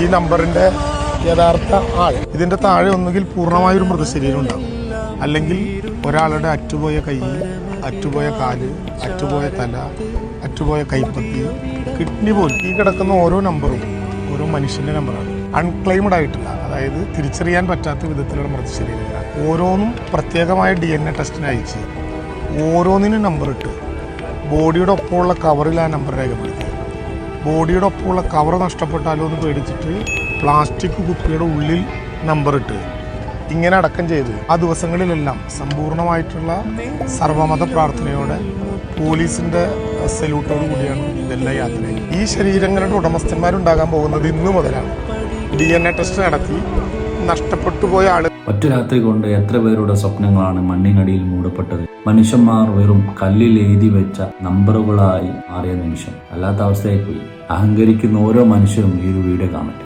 ഈ നമ്പറിൻ്റെ യഥാർത്ഥ ആൾ. ഇതിൻ്റെ താഴെ ഒന്നുകിൽ പൂർണ്ണമായൊരു മൃതശരീരം ഉണ്ടാകും, അല്ലെങ്കിൽ ഒരാളുടെ അറ്റുപോയ കൈ, അറ്റുപോയ കാല്, അറ്റുപോയ തല, അറ്റുപോയ കൈപ്പത്തി, കിഡ്നി പോലും. ഈ കിടക്കുന്ന ഓരോ നമ്പറും ഓരോ മനുഷ്യൻ്റെ നമ്പറാണ്. അൺക്ലെയിംഡ് ആയിട്ടില്ല, അതായത് തിരിച്ചറിയാൻ പറ്റാത്ത വിധത്തിലുള്ള മൃതശരീരങ്ങളാണ്. ഓരോന്നും പ്രത്യേകമായ DNA ടെസ്റ്റിന് അയച്ച് ഓരോന്നിനും നമ്പർ ഇട്ട് ബോഡിയുടെ ഒപ്പമുള്ള കവറിൽ ആ നമ്പർ രേഖപ്പെടുത്തി. ബോഡിയുടെ ഒപ്പമുള്ള കവർ നഷ്ടപ്പെട്ടാലോ എന്ന് പേടിച്ചിട്ട് പ്ലാസ്റ്റിക് കുപ്പിയുടെ ഉള്ളിൽ നമ്പർ ഇട്ട് ഇങ്ങനെ അടക്കം ചെയ്ത് ആ ദിവസങ്ങളിലെല്ലാം സമ്പൂർണ്ണമായിട്ടുള്ള സർവമത പ്രാർത്ഥനയോടെ പോലീസിൻ്റെ സല്യൂട്ടോടു കൂടിയാണ് ഇതെല്ലാം യാത്രയും. ഈ ശരീരങ്ങളുടെ ഉടമസ്ഥന്മാരുണ്ടാകാൻ പോകുന്നത് ഇന്നു മുതലാണ്. DNA ടെസ്റ്റ് നടത്തി നഷ്ടപ്പെട്ടു പോയ ആള്. ഒറ്റ രാത്രി കൊണ്ട് എത്ര പേരുടെ സ്വപ്നങ്ങളാണ് മണ്ണിനടിയിൽ മൂടപ്പെട്ടത്. മനുഷ്യന്മാർ വെറും കല്ലിൽ എഴുതി വെച്ച നമ്പറുകളായി മാറിയ നിമിഷം. അല്ലാത്ത അവസ്ഥയായി പോയി. അഹങ്കരിക്കുന്ന ഓരോ മനുഷ്യരും ഈ ഒരു വീഡിയോ കാണട്ടെ.